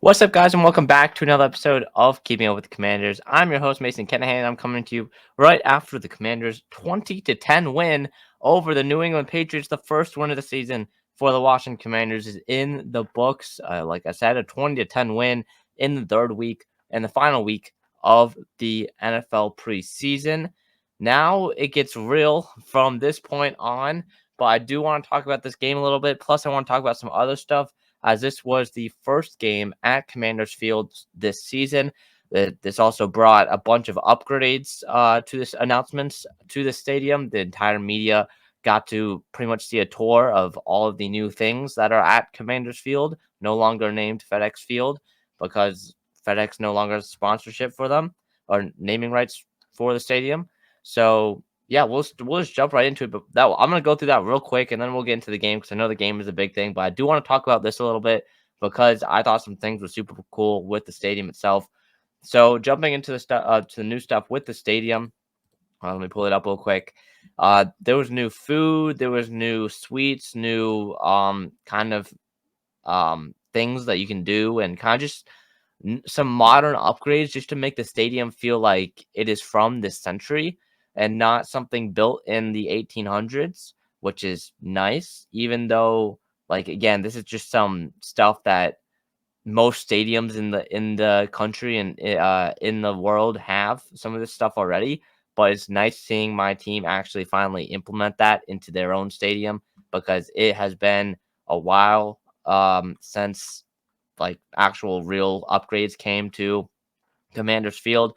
What's up, guys, and welcome back to another episode of Keeping Up with the Commanders. I'm your host, Mason Kenahan. I'm coming to you right after the Commanders' 20-10 win over the New England Patriots. The first win of the season for the Washington Commanders is in the books. Like I said, a 20-10 win in the third week and the final week of the NFL preseason. Now it gets real from this point on, but I do want to talk about this game a little bit. Plus, I want to talk about some other stuff, as this was the first game at Commanders Field this season. This also brought a bunch of upgrades to this announcements to the stadium. The entire media got to pretty much see a tour of all of the new things that are at Commanders Field, no longer named FedEx Field, because FedEx no longer has sponsorship for them or naming rights for the stadium. So yeah, we'll just jump right into it. But I'm gonna go through that real quick, and then we'll get into the game because I know the game is a big thing. But I do want to talk about this a little bit because I thought some things were super cool with the stadium itself. So jumping into the stuff, to the new stuff with the stadium. Let me pull it up real quick. There was new food, there was new sweets, new kind of things that you can do, and kind of just some modern upgrades just to make the stadium feel like it is from this century and not something built in the 1800s, which is nice. Even though, like, again, this is just some stuff that most stadiums in the country and in the world have some of this stuff already. But it's nice seeing my team actually finally implement that into their own stadium, because it has been a while since like actual real upgrades came to Commanders Field.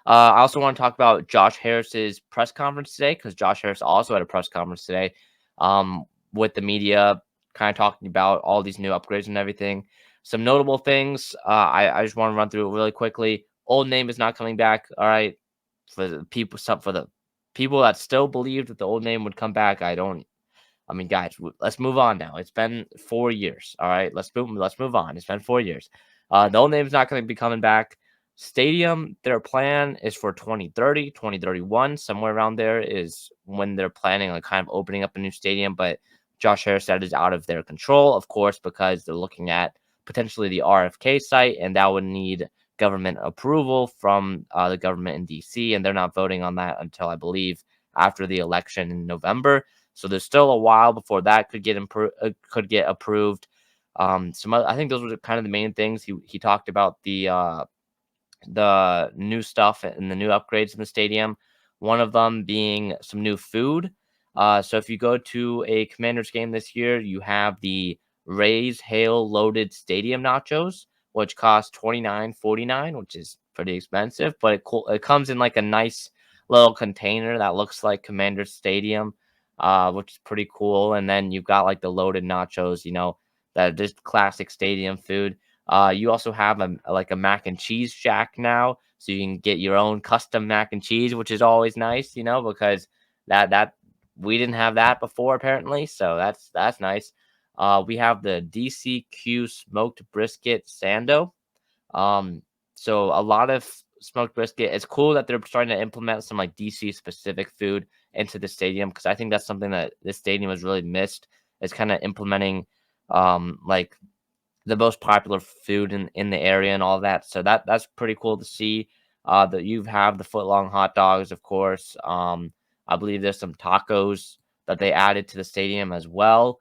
I also want to talk about Josh Harris's press conference today, because Josh Harris also had a press conference today with the media, kind of talking about all these new upgrades and everything. Some notable things. I just want to run through it really quickly. Old name is not coming back. All right, for the people that still believed that the old name would come back. I mean, guys, let's move on now. It's been 4 years. All right, let's move on. It's been 4 years. The old name's not going to be coming back. Stadium, their plan is for 2030, 2031, somewhere around there is when they're planning on kind of opening up a new stadium. But Josh Harris said it's out of their control, of course, because they're looking at potentially the RFK site, and that would need government approval from the government in DC, and they're not voting on that until, I believe, after the election in November. So there's still a while before that could get approved. I think those were kind of the main things. He talked about the new stuff and the new upgrades in the stadium. One of them being some new food. So if you go to a Commanders game this year, you have the Rays Hail Loaded Stadium Nachos, which cost $29.49, which is pretty expensive, but it comes in like a nice little container that looks like Commanders Stadium, which is pretty cool. And then you've got like the loaded nachos, that are just classic stadium food. You also have a mac and cheese shack now, so you can get your own custom mac and cheese, which is always nice, because that we didn't have that before apparently, so that's nice. We have the DCQ smoked brisket sando. So a lot of smoked brisket. It's cool that they're starting to implement some like DC specific food into the stadium, because I think that's something that this stadium has really missed. Is kind of implementing like the most popular food in the area and all that. So that's pretty cool to see. That you have the foot long hot dogs, of course. I believe there's some tacos that they added to the stadium as well.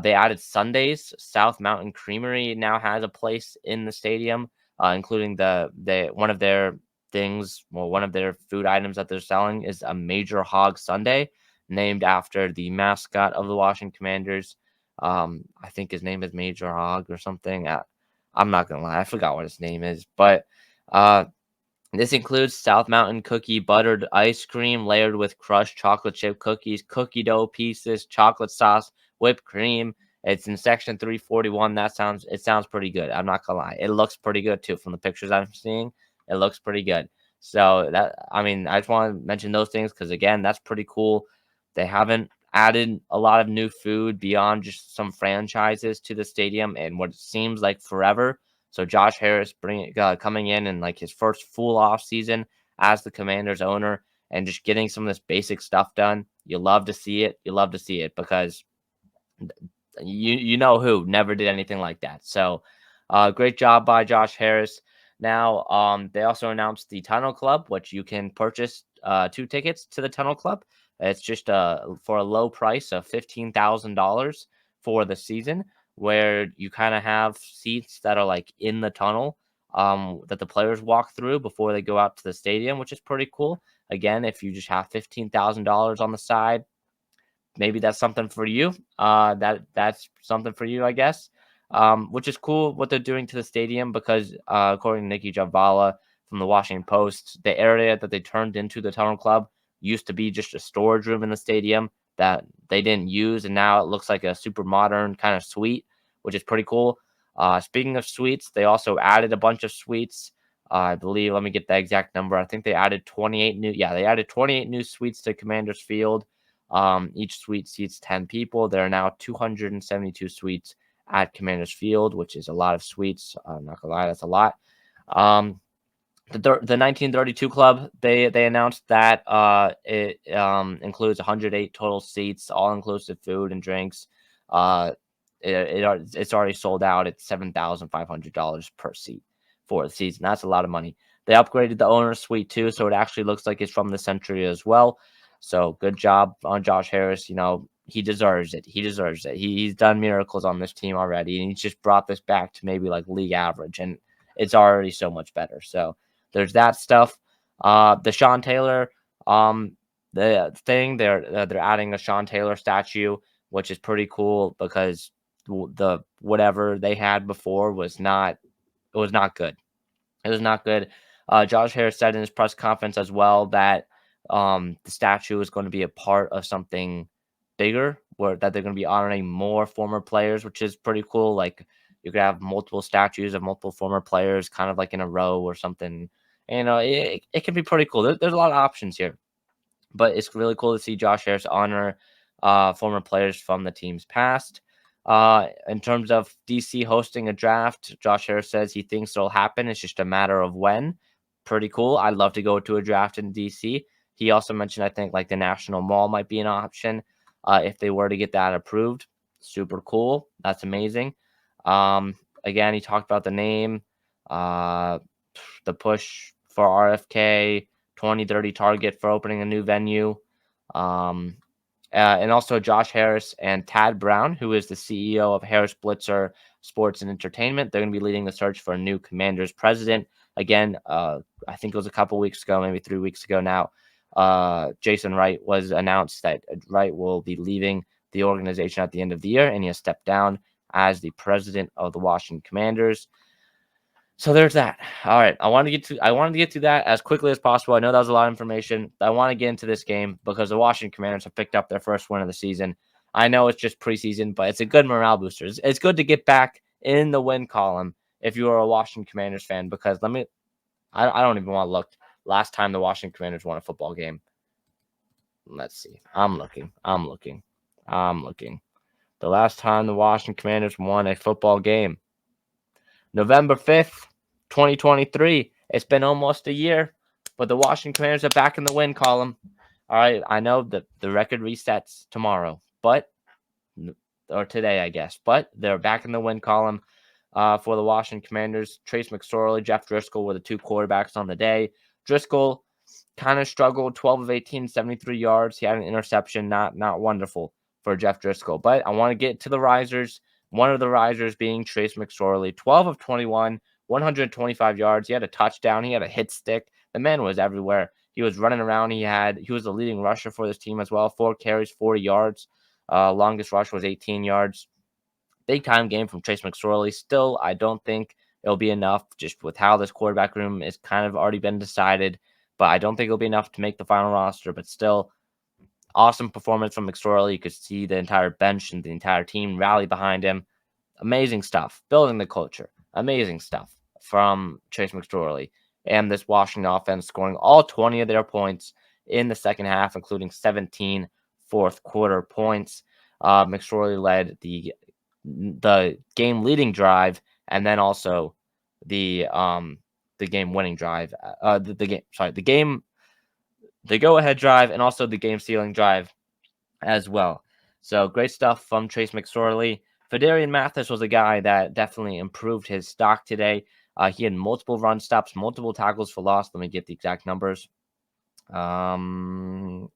They added Sundays. South Mountain Creamery now has a place in the stadium, including one of their things. Well, one of their food items that they're selling is a Major Hog Sundae, named after the mascot of the Washington Commanders. I think his name is Major Hog or something. I'm not gonna lie, I forgot what his name is, but this includes South Mountain cookie buttered ice cream layered with crushed chocolate chip cookies, cookie dough pieces, chocolate sauce, whipped cream. It's in section 341. It sounds pretty good. I'm not gonna lie. It looks pretty good too from the pictures I'm seeing. It looks pretty good. So I just want to mention those things because again, that's pretty cool. They haven't added a lot of new food beyond just some franchises to the stadium and what seems like forever. So Josh Harris coming in and like his first full off season as the Commanders owner and just getting some of this basic stuff done. You love to see it. You love to see it because you know who never did anything like that. So Great job by Josh Harris. Now, they also announced the Tunnel Club, which you can purchase 2 tickets to the Tunnel Club. It's just for a low price of $15,000 for the season, where you kind of have seats that are like in the tunnel that the players walk through before they go out to the stadium, which is pretty cool. Again, if you just have $15,000 on the side, maybe that's something for you. That's something for you, I guess. Which is cool what they're doing to the stadium because, according to Nikki Javala from the Washington Post, the area that they turned into the Tunnel Club used to be just a storage room in the stadium that they didn't use, and now it looks like a super modern kind of suite, which is pretty cool. Speaking of suites, they also added a bunch of suites. I believe, let me get the exact number. I think they added 28 new. Yeah, they added 28 new suites to Commanders Field. Each suite seats 10 people. There are now 272 suites at Commanders Field, which is a lot of suites. I'm not gonna lie, that's a lot. The 1932 club, they announced that it includes 108 total seats, all inclusive food and drinks. It's already sold out at $7,500 per seat for the season. That's a lot of money. They upgraded the owner's suite too, so it actually looks like it's from the century as well. So good job on Josh Harris. He deserves it. He deserves it. He's done miracles on this team already, and he's just brought this back to maybe like league average, and it's already so much better. So there's that stuff. The Sean Taylor the thing they're adding a Sean Taylor statue, which is pretty cool because the whatever they had before was not good. It was not good. Josh Harris said in his press conference as well that the statue is going to be a part of something bigger, where that they're going to be honoring more former players, which is pretty cool. Like you could have multiple statues of multiple former players, kind of like in a row or something. It can be pretty cool. There's a lot of options here, but it's really cool to see Josh Harris honor former players from the team's past. In terms of DC hosting a draft, Josh Harris says he thinks it'll happen. It's just a matter of when. Pretty cool. I'd love to go to a draft in DC. He also mentioned, I think, like the National Mall might be an option if they were to get that approved. Super cool. That's amazing. Again, he talked about the name, uh, the push for RFK, 2030 target for opening a new venue. And also Josh Harris and Tad Brown, who is the CEO of Harris Blitzer Sports and Entertainment. They're going to be leading the search for a new Commanders president. Again, I think it was a couple weeks ago, maybe 3 weeks ago now. Jason Wright was announced that Wright will be leaving the organization at the end of the year, and he has stepped down as the president of the Washington Commanders. So there's that. All right. I wanted to get to that as quickly as possible. I know that was a lot of information. I want to get into this game because the Washington Commanders have picked up their first win of the season. I know it's just preseason, but it's a good morale booster. It's good to get back in the win column if you are a Washington Commanders fan, because I don't even want to look last time the Washington Commanders won a football game. Let's see. I'm looking. The last time the Washington Commanders won a football game, November 5th, 2023. It's been almost a year, but the Washington Commanders are back in the win column. All right, I know that the record resets tomorrow, or today, I guess, but they're back in the win column for the Washington Commanders. Trace McSorley, Jeff Driscoll were the two quarterbacks on the day. Driscoll kind of struggled, 12 of 18, 73 yards. He had an interception, not wonderful for Jeff Driscoll. But I want to get to the risers. One of the risers being Trace McSorley, 12 of 21, 125 yards. He had a touchdown. He had a hit stick. The man was everywhere. He was running around. He was the leading rusher for this team as well. 4 carries, 40 yards. Longest rush was 18 yards. Big time game from Trace McSorley. Still, I don't think it'll be enough just with how this quarterback room is kind of already been decided. But I don't think it'll be enough to make the final roster. But still, awesome performance from McSorley. You could see the entire bench and the entire team rally behind him. Amazing stuff. Building the culture. Amazing stuff from Trace McSorley. And this Washington offense scoring all 20 of their points in the second half, including 17 fourth quarter points. McSorley led the game leading drive, and then also the game winning drive. The go ahead drive, and also the game sealing drive as well. So great stuff from Trace McSorley. Phidarian Mathis was a guy that definitely improved his stock today. He had multiple run stops, multiple tackles for loss. Let me get the exact numbers. Phidarian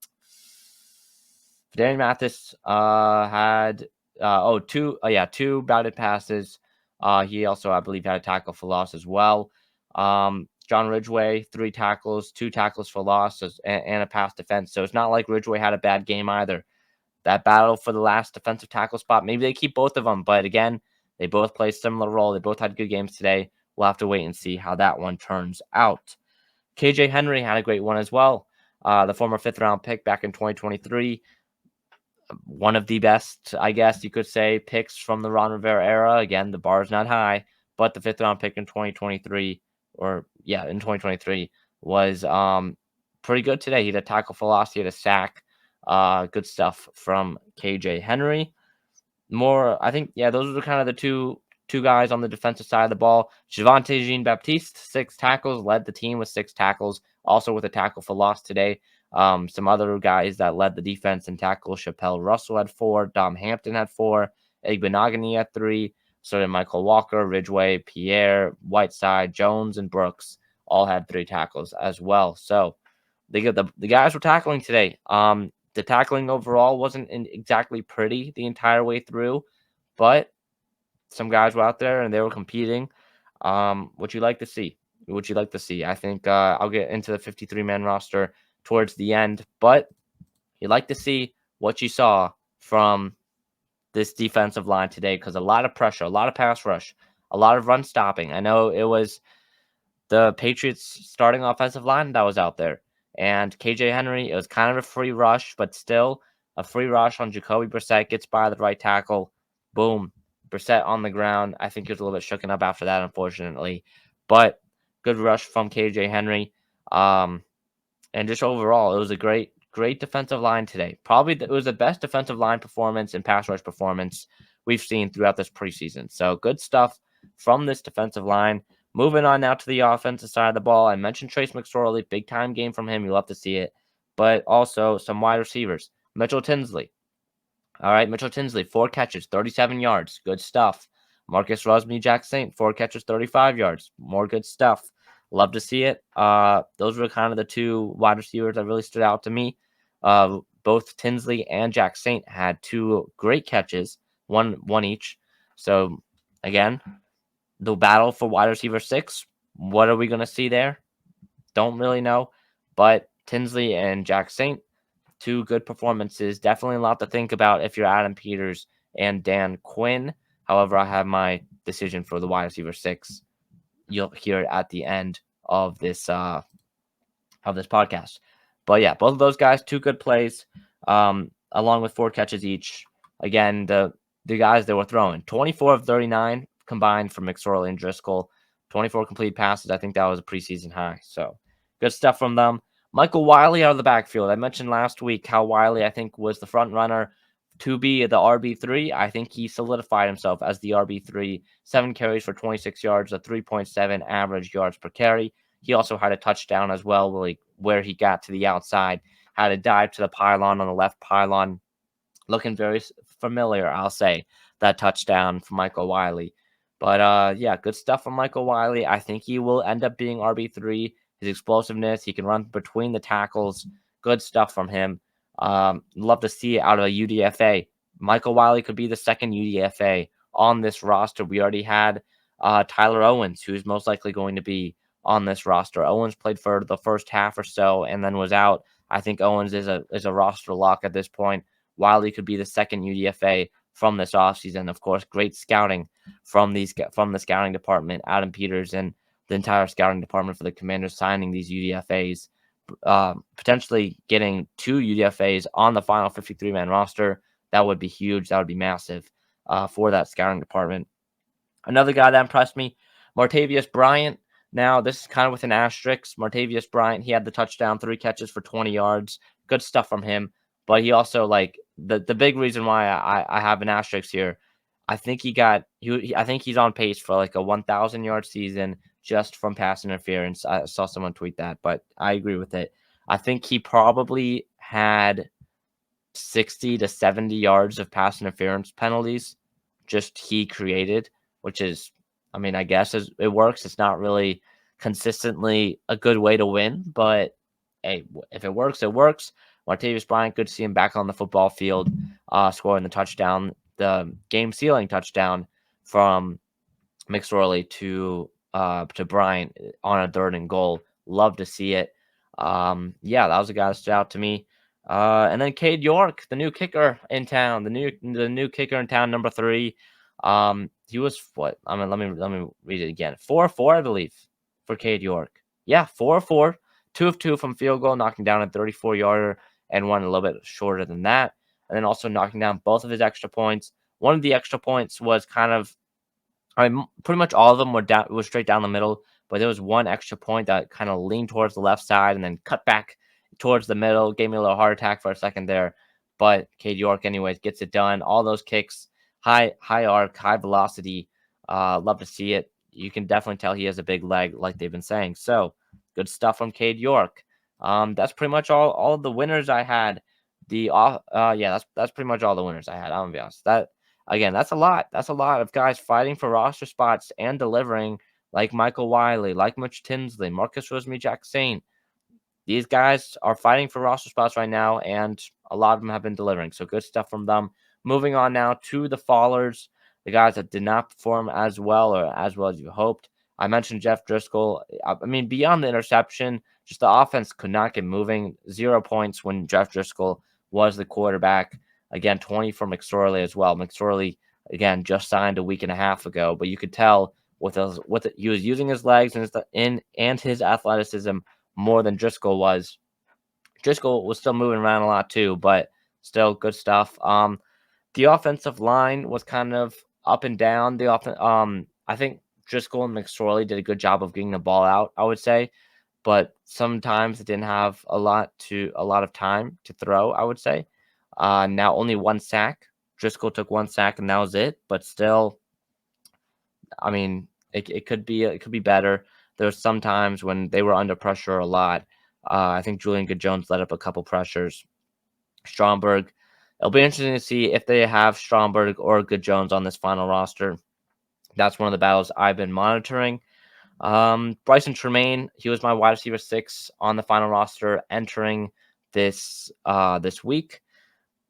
Mathis had two batted passes. He also, I believe, had a tackle for loss as well. John Ridgway, 3 tackles, 2 tackles for loss, and a pass defense. So it's not like Ridgway had a bad game either. That battle for the last defensive tackle spot, maybe they keep both of them. But again, they both play a similar role. They both had good games today. We'll have to wait and see how that one turns out. KJ Henry had a great one as well. The former 5th-round pick back in 2023. One of the best, I guess you could say, picks from the Ron Rivera era. Again, the bar is not high, but the 5th-round pick in 2023, in 2023, was pretty good today. He had a tackle for loss, he had a sack. Good stuff from KJ Henry. I think, those are kind of the two guys on the defensive side of the ball. Javonte Jean-Baptiste, 6 tackles, led the team with 6 tackles, also with a tackle for loss today. Some other guys that led the defense in tackles: Chappelle Russell had 4, Dom Hampton had 4, Igbenogany had 3, so did Michael Walker, Ridgway, Pierre, Whiteside, Jones, and Brooks all had 3 tackles as well. So the guys were tackling today. The tackling overall wasn't exactly pretty the entire way through, but some guys were out there and they were competing. What you like to see? What you like to see? I think I'll get into the 53-man roster towards the end, but you like to see what you saw from this defensive line today, because a lot of pressure, a lot of pass rush, a lot of run stopping. I know it was the Patriots starting offensive line that was out there. And KJ Henry, it was kind of a free rush, but still a free rush on Jacoby Brissett, gets by the right tackle. Boom. Brissett on the ground. I think he was a little bit shooken up after that, unfortunately. But good rush from KJ Henry. And just overall, it was a great defensive line today. Probably it was the best defensive line performance and pass rush performance we've seen throughout this preseason. So good stuff from this defensive line. Moving on now to the offensive side of the ball. I mentioned Trace McSorley, big time game from him. You love to see it. But also some wide receivers. Mitchell Tinsley. All right, Mitchell Tinsley, 4 catches, 37 yards. Good stuff. Marcus Rosemy-Jack Saint, 4 catches, 35 yards. More good stuff. Love to see it. Those were kind of the 2 wide receivers that really stood out to me. Both Tinsley and Jack Saint had 2 great catches, one each. So, again, the battle for wide receiver 6, what are we going to see there? Don't really know. But Tinsley and Jack Saint, 2 good performances. Definitely a lot to think about if you're Adam Peters and Dan Quinn. However, I have my decision for the wide receiver 6. You'll hear it at the end of this podcast. But yeah, both of those guys, 2 good plays, along with 4 catches each. Again, the guys that were throwing 24 of 39 combined for McSorley and Driscoll, 24 complete passes. I think that was a preseason high. So good stuff from them. Michael Wiley out of the backfield. I mentioned last week how Wiley, I think, was the front runner to be the RB3. I think he solidified himself as the RB3. 7 carries for 26 yards, a 3.7 average yards per carry. He also had a touchdown as well, where he got to the outside, had a dive to the pylon on the left pylon. Looking very familiar, I'll say, that touchdown from Michael Wiley. But good stuff from Michael Wiley. I think he will end up being RB3. His explosiveness, he can run between the tackles. Good stuff from him. Love to see it out of a UDFA. Michael Wiley could be the second UDFA on this roster. We already had Tyler Owens, who's most likely going to be on this roster. Owens played for the first half or so and then was out. I think Owens is a roster lock at this point. Wiley could be the second UDFA from this offseason. Of course, great scouting from the scouting department, Adam Peters and the entire scouting department for the Commanders signing these UDFAs, potentially getting 2 UDFAs on the final 53-man roster. That would be huge. That would be massive for that scouting department. Another guy that impressed me, Martavius Bryant. Now, this is kind of with an asterisk. Martavius Bryant, he had the touchdown, 3 catches for 20 yards. Good stuff from him. But he also, the big reason why I have an asterisk here, I think I think he's on pace for a 1,000-yard season just from pass interference. I saw someone tweet that, but I agree with it. I think he probably had 60 to 70 yards of pass interference penalties just he created, which is, I mean, I guess it works. It's not really consistently a good way to win, but hey, if it works, it works. Martavis Bryant, good to see him back on the football field, scoring the touchdown, the game-sealing touchdown from McSorley to Bryant on a 3rd and goal. Love to see it. Yeah, that was a guy that stood out to me. And then Cade York, the new kicker in town, the new kicker in town, number 3. He was what? I mean, let me read it again. 4-4, I believe, for Cade York. Yeah, 4-4, 2 of 2 from field goal, knocking down a 34-yarder and one a little bit shorter than that, and then also knocking down both of his extra points. One of the extra points was kind of, I mean, pretty much all of them were straight down the middle, but there was one extra point that kind of leaned towards the left side and then cut back towards the middle. Gave me a little heart attack for a second there, but Cade York, anyways, gets it done. All those kicks, high arc, high velocity. Love to see it. You can definitely tell he has a big leg, like they've been saying. So good stuff from Cade York. That's pretty much all of the winners I had. Yeah, that's pretty much all the winners I had. I'm gonna be honest. Again, that's a lot. That's a lot of guys fighting for roster spots and delivering, like Michael Wiley, like Mitch Tinsley, Marcus Rosemy-Jackson. These guys are fighting for roster spots right now, and a lot of them have been delivering. So good stuff from them. Moving on now to the fallers, the guys that did not perform as well as you hoped. I mentioned Jeff Driscoll. I mean, beyond the interception, just the offense could not get moving. 0 points when Jeff Driscoll was the quarterback. Again, 20 for McSorley as well. McSorley, again, just signed a week and a half ago, but you could tell he was using his legs and his athleticism more than Driscoll was. Driscoll was still moving around a lot too, but still good stuff. The offensive line was kind of up and down. I think Driscoll and McSorley did a good job of getting the ball out, I would say, but sometimes it didn't have a lot of time to throw, I would say. Now only 1 sack. Driscoll took 1 sack and that was it. But still, I mean, it could be better. There's some times when they were under pressure a lot. I think Julian Good-Jones let up a couple pressures. Stromberg. It'll be interesting to see if they have Stromberg or Good-Jones on this final roster. That's one of the battles I've been monitoring. Bryson Tremaine, he was my wide receiver 6 on the final roster entering this week.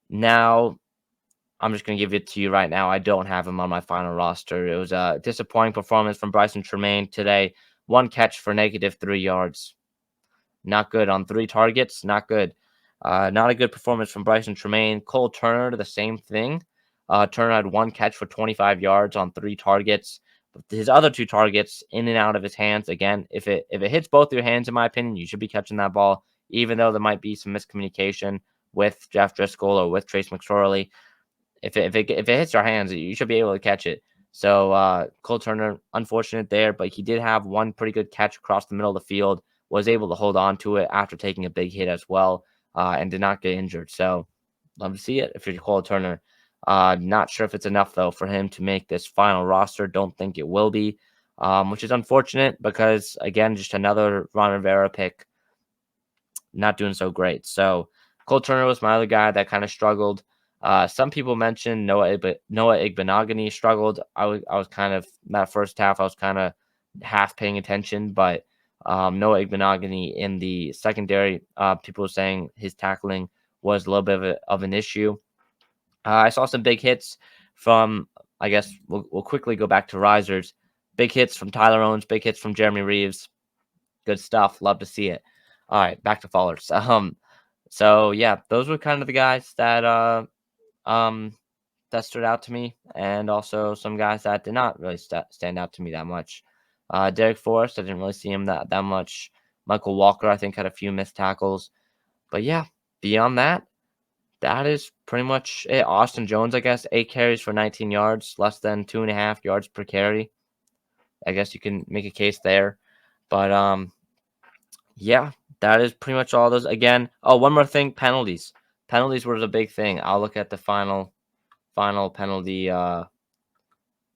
Now, I'm just going to give it to you right now. I don't have him on my final roster. It was a disappointing performance from Bryson Tremaine today. 1 catch for -3 yards. Not good on 3 targets. Not good. Not a good performance from Bryson Tremaine. Cole Turner, the same thing. Turner had 1 catch for 25 yards on 3 targets. But his other 2 targets in and out of his hands. Again, if it hits both your hands, in my opinion, you should be catching that ball, even though there might be some miscommunication with Jeff Driscoll or with Trace McSorley. If it hits your hands, you should be able to catch it. So Cole Turner, unfortunate there, but he did have 1 pretty good catch across the middle of the field. Was able to hold on to it after taking a big hit as well, and did not get injured. So love to see it if you're Cole Turner. Not sure if it's enough though for him to make this final roster. Don't think it will be, which is unfortunate because again, just another Ron Rivera pick. Not doing so great. So Cole Turner was my other guy that kind of struggled. Some people mentioned Noah Igbenogany struggled. I was kind of, that first half, I was kind of half paying attention, but Noah Igbenogany in the secondary, people were saying his tackling was a little bit of an issue. I saw some big hits from, I guess we'll quickly go back to risers. Big hits from Tyler Owens, big hits from Jeremy Reeves. Good stuff. Love to see it. All right, back to fallers. So yeah, those were kind of the guys that that stood out to me, and also some guys that did not really stand out to me that much. Derek Forrest, I didn't really see him that much. Michael Walker, I think, had a few missed tackles. But yeah, beyond that, that is pretty much it. Austin Jones, I guess, 8 carries for 19 yards, less than 2.5 yards per carry. I guess you can make a case there. But yeah, that is pretty much all those. Again, one more thing, penalties. Penalties were the big thing. I'll look at the final penalty,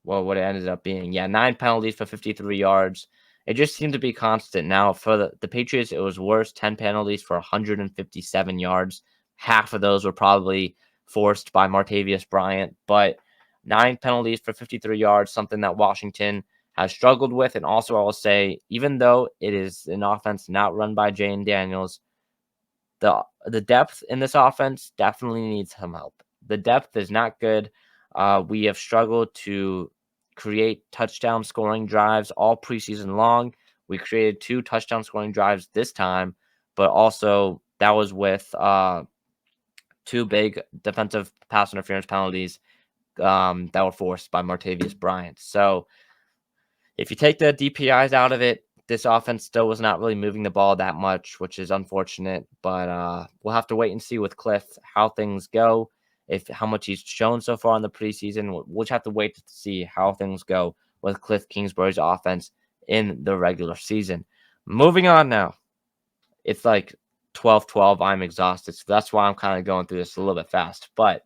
what it ended up being. Yeah, 9 penalties for 53 yards. It just seemed to be constant. Now, for the Patriots, it was worse. 10 penalties for 157 yards. Half of those were probably forced by Martavis Bryant. But 9 penalties for 53 yards, something that Washington has struggled with. And also, I will say, even though it is an offense not run by Jane Daniels, the depth in this offense definitely needs some help. The depth is not good. We have struggled to create touchdown scoring drives all preseason long. We created 2 touchdown scoring drives this time, but also that was with 2 big defensive pass interference penalties that were forced by Martavius Bryant. So if you take the DPIs out of it, this offense still was not really moving the ball that much, which is unfortunate. But we'll have to wait and see with Cliff how things go, if how much he's shown so far in the preseason. We'll just have to wait to see how things go with Cliff Kingsbury's offense in the regular season. Moving on now. It's like 12-12. I'm exhausted, so that's why I'm kind of going through this a little bit fast. But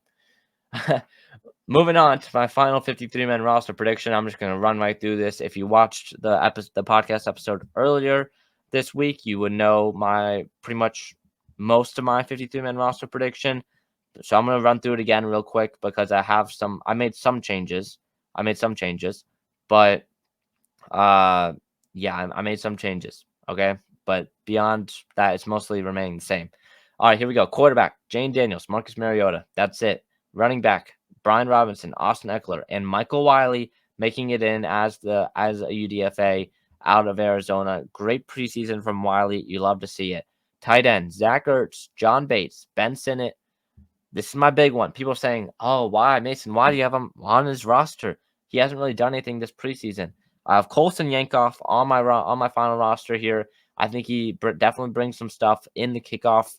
moving on to my final 53-man roster prediction, I'm just going to run right through this. If you watched the podcast episode earlier this week, you would know pretty much most of my 53-man roster prediction. So I'm going to run through it again real quick because I made some changes. But yeah, I made some changes. Okay, but beyond that, it's mostly remaining the same. All right, here we go. Quarterback: Jane Daniels, Marcus Mariota. That's it. Running back: Brian Robinson, Austin Eckler, and Michael Wiley making it in as a UDFA out of Arizona. Great preseason from Wiley. You love to see it. Tight end: Zach Ertz, John Bates, Ben Sinnott. This is my big one. People saying, "Oh, why Mason? Why do you have him on his roster? He hasn't really done anything this preseason." I have Colson Yankoff on my final roster here. I think he definitely brings some stuff in the kickoff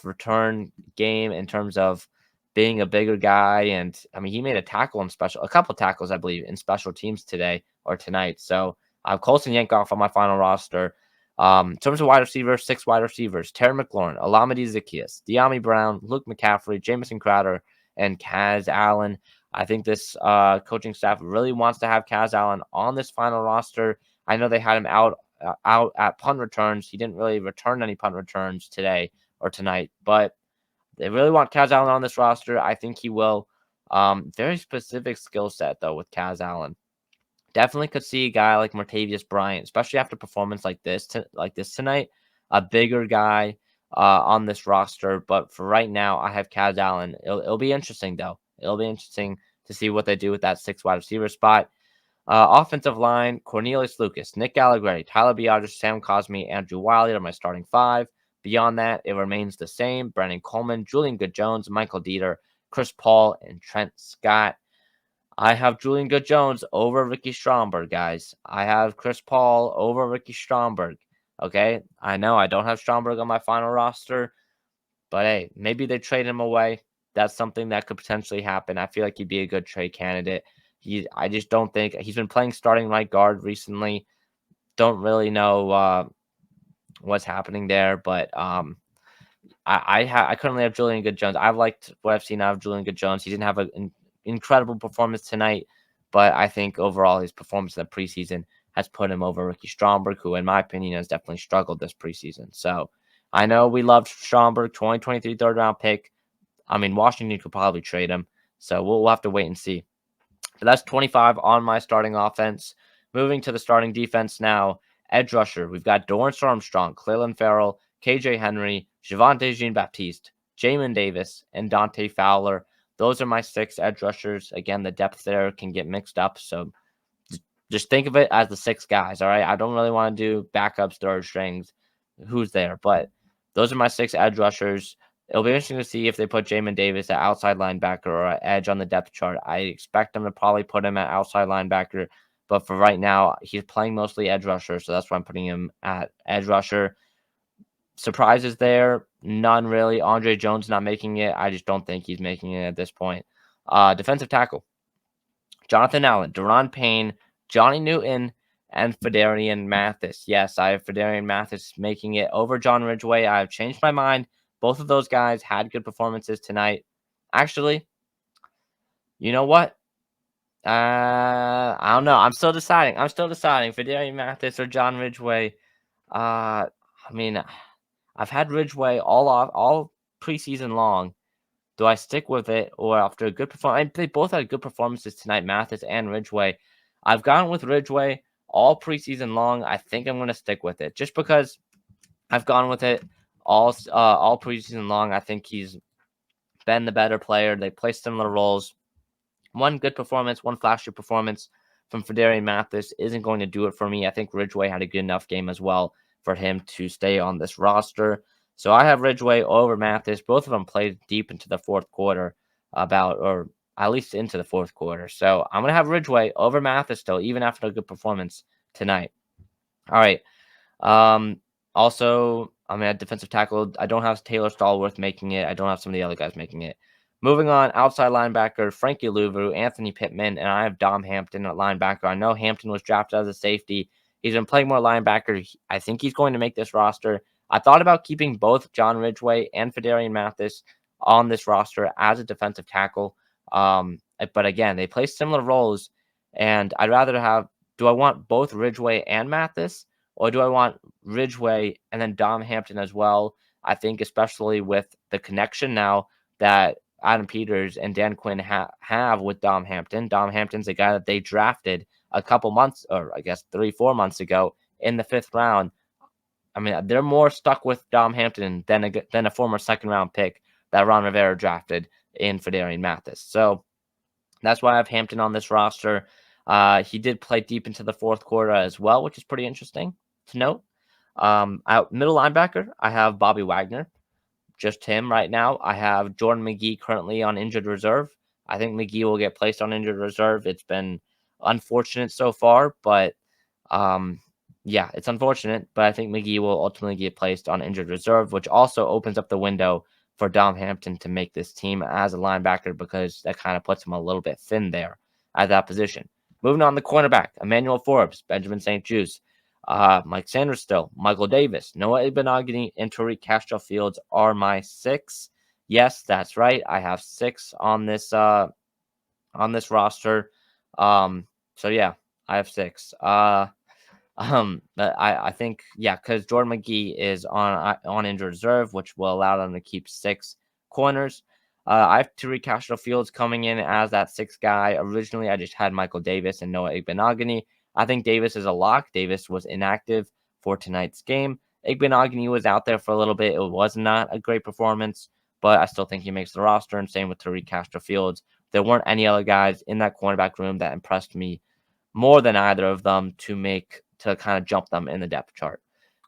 return game in terms of being a bigger guy. And I mean, he made a couple tackles, I believe, in special teams today or tonight. So I have Colson Yankoff on my final roster. In terms of wide receivers, 6 wide receivers: Terry McLaurin, Alameda Zaccheaus, De'Ami Brown, Luke McCaffrey, Jamison Crowder, and Kaz Allen. I think this coaching staff really wants to have Kaz Allen on this final roster. I know they had him out at punt returns. He didn't really return any punt returns today or tonight, but they really want Kaz Allen on this roster. I think he will. Very specific skill set, though, with Kaz Allen. Definitely could see a guy like Martavius Bryant, especially after performance like this tonight, a bigger guy on this roster. But for right now, I have Kaz Allen. It'll be interesting, though. It'll be interesting to see what they do with that 6 wide receiver spot. Offensive line: Cornelius Lucas, Nick Allegretti, Tyler Biadasz, Sam Cosmi, Andrew Wiley are my starting 5. Beyond that, it remains the same: Brandon Coleman, Julian Good-Jones, Michael Dieter, Chris Paul, and Trent Scott. I have Julian Good-Jones over Ricky Stromberg, guys. I have Chris Paul over Ricky Stromberg. Okay, I know I don't have Stromberg on my final roster, but hey, maybe they trade him away. That's something that could potentially happen. I feel like he'd be a good trade candidate. I just don't think he's been playing starting right guard recently. Don't really know what's happening there, but I currently have Julian Good-Jones. I've liked what I've seen out of Julian Good-Jones. He didn't have an incredible performance tonight, but I think overall his performance in the preseason has put him over Ricky Stromberg, who, in my opinion, has definitely struggled this preseason. So I know we loved Stromberg, 2023 third-round pick. I mean, Washington could probably trade him, so we'll have to wait and see. But that's 25 on my starting offense. Moving to the starting defense now. Edge rusher, we've got Dorrance Armstrong, Clelin Ferrell, KJ Henry, Javonte Jean-Baptiste, Jamin Davis, and Dante Fowler. Those are my 6 edge rushers. Again, the depth there can get mixed up, so just think of it as the 6 guys, all right? I don't really want to do backups, third strings, who's there, but those are my 6 edge rushers. It'll be interesting to see if they put Jamin Davis at outside linebacker or at edge on the depth chart. I expect them to probably put him at outside linebacker, but for right now, he's playing mostly edge rusher, so that's why I'm putting him at edge rusher. Surprises there? None really. Andre Jones not making it. I just don't think he's making it at this point. Defensive tackle: Jonathan Allen, Deron Payne, Johnny Newton, and Phidarian Mathis. Yes, I have Phidarian Mathis making it over John Ridgeway. I've changed my mind. Both of those guys had good performances tonight. Actually, you know what? I don't know. I'm still deciding. Phidarian Mathis or John Ridgeway. I mean, I've had Ridgeway all preseason long, Do I stick with it, or after a good performance? They both had good performances tonight, Mathis and Ridgeway. I've gone with Ridgeway all preseason long. I think I'm going to stick with it just because I've gone with it all preseason long. I think he's been the better player. They play similar roles. One good performance, one flashy performance from Phidarian Mathis isn't going to do it for me. I think Ridgeway had a good enough game as well for him to stay on this roster. So I have Ridgeway over Mathis. Both of them played deep into the fourth quarter, or at least into the fourth quarter. So I'm going to have Ridgeway over Mathis still, even after a good performance tonight. All right. Um, Also, I mean, at defensive tackle, I don't have Taylor Stallworth making it. I don't have some of the other guys making it. Moving on, outside linebacker, Frankie Louvu, Anthony Pittman, and I have Dom Hampton at linebacker. I know Hampton was drafted as a safety. He's been playing more linebacker. I think he's going to make this roster. I thought about keeping both John Ridgeway and Phidarian Mathis on this roster as a defensive tackle. But again, they play similar roles, and I'd rather have. Do I want both Ridgeway and Mathis? Or do I want Ridgeway and then Dom Hampton as well? I think especially with the connection now that Adam Peters and Dan Quinn have with Dom Hampton. Dom Hampton's a guy that they drafted a couple months, or I guess 3-4 months ago in the 5th round. I mean, they're more stuck with Dom Hampton than a former 2nd-round pick that Ron Rivera drafted in Phidarian Mathis. So that's why I have Hampton on this roster. He did play deep into the fourth quarter as well, which is pretty interesting to note. Out middle linebacker, I have Bobby Wagner, just him right now. I have Jordan McGee currently on injured reserve. I think McGee will get placed on injured reserve. It's been unfortunate so far, but yeah, it's unfortunate. But I think McGee will ultimately get placed on injured reserve, which also opens up the window for Dom Hampton to make this team as a linebacker because that kind of puts him a little bit thin there at that position. Moving on, the cornerback, Emmanuel Forbes, Benjamin St. Juste, Mike Sanders still, Michael Davis, Noah Ibenogany, and Tariq Castro-Fields are my 6. Yes, that's right. I have 6 on this roster. So yeah, I have 6. But I think because Jordan McGee is on injured reserve, which will allow them to keep 6 corners. I have Tariq Castro-Fields coming in as that 6th guy. Originally, I just had Michael Davis and Noah Ibenogany. I think Davis is a lock. Davis was inactive for tonight's game. Ibenogany was out there for a little bit. It was not a great performance, but I still think he makes the roster. And same with Tariq Castro-Fields. There weren't any other guys in that cornerback room that impressed me more than either of them to kind of jump them in the depth chart.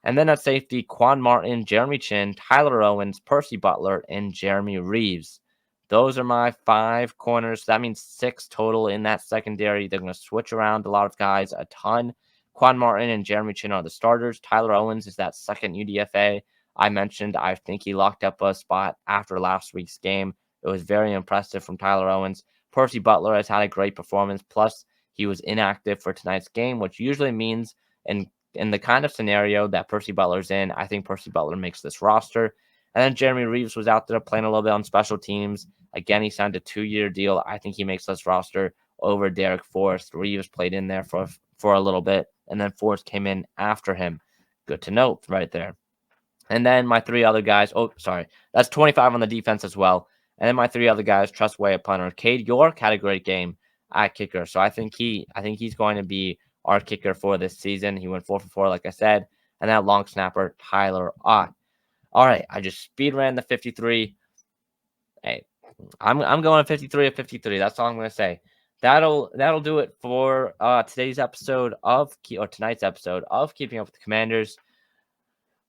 And then at safety, Quan Martin, Jeremy Chin, Tyler Owens, Percy Butler, and Jeremy Reeves. Those are my 5 corners. That means 6 total in that secondary. They're going to switch around a lot of guys a ton. Quan Martin and Jeremy Chin are the starters. Tyler Owens is that second UDFA I mentioned. I think he locked up a spot after last week's game. It was very impressive from Tyler Owens. Percy Butler has had a great performance. Plus, he was inactive for tonight's game, which usually means in the kind of scenario that Percy Butler's in, I think Percy Butler makes this roster. And then Jeremy Reeves was out there playing a little bit on special teams. Again, he signed a 2-year deal. I think he makes this roster over Derek Forrest. Reeves played in there for a little bit, and then Forrest came in after him. Good to note right there. And then my 3 other guys. Oh, sorry. That's 25 on the defense as well. And then my 3 other guys, Trust Way, a punter. Cade York had a great game at kicker. So I think he's going to be our kicker for this season. He went 4 for 4, like I said. And that long snapper, Tyler Ott. All right, I just speed ran the 53. Hey, I'm going 53 of 53. That's all I'm going to say. That'll do it for tonight's episode of Keeping Up with the Commanders.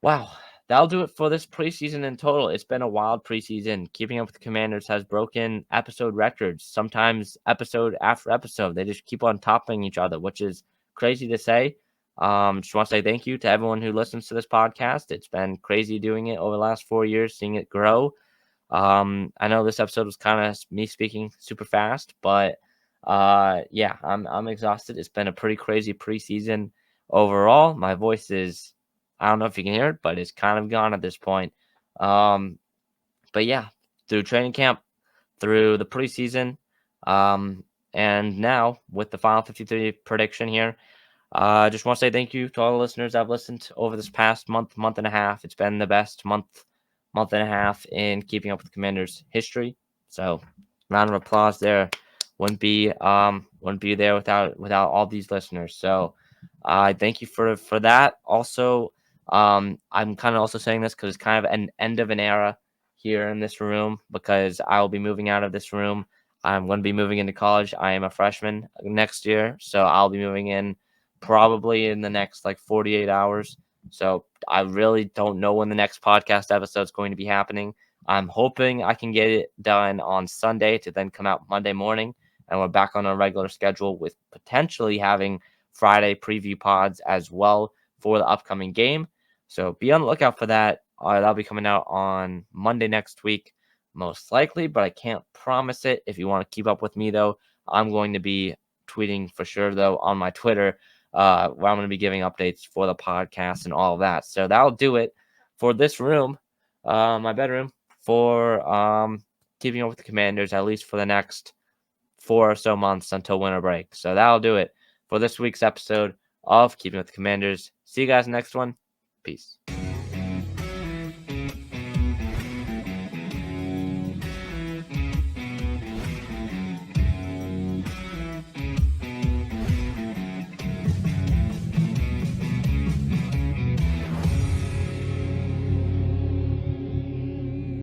Wow, that'll do it for this preseason in total. It's been a wild preseason. Keeping Up with the Commanders has broken episode records, sometimes episode after episode. They just keep on topping each other, which is crazy to say. Just want to say thank you to everyone who listens to this podcast. It's been crazy doing it over the last 4 years, seeing it grow. I know this episode was kind of me speaking super fast, but yeah, I'm exhausted. It's been a pretty crazy preseason overall. My voice is, I don't know if you can hear it, but it's kind of gone at this point. But yeah, through training camp, through the preseason, and now with the final 53 prediction here, I just want to say thank you to all the listeners that have listened over this past month and a half. It's been the best month and a half in Keeping Up with the Commanders history. So round of applause there. Wouldn't be there without all these listeners. So I thank you for that. Also, I'm kind of also saying this because it's kind of an end of an era here in this room, because I will be moving out of this room. I'm going to be moving into college. I am a freshman next year, so I'll be moving in probably in the next like 48 hours. So I really don't know when the next podcast episode is going to be happening. I'm hoping I can get it done on Sunday to then come out Monday morning, and we're back on a regular schedule with potentially having Friday preview pods as well for the upcoming game. So be on the lookout for that. That'll be coming out on Monday next week, most likely, but I can't promise it. If you want to keep up with me, though, I'm going to be tweeting for sure, though, on my Twitter, where I'm going to be giving updates for the podcast and all of that. So that'll do it for this room, my bedroom, for keeping up with the Commanders, at least for the next 4 or so months until winter break. So that'll do it for this week's episode of Keeping with the Commanders. See you guys next one. Peace.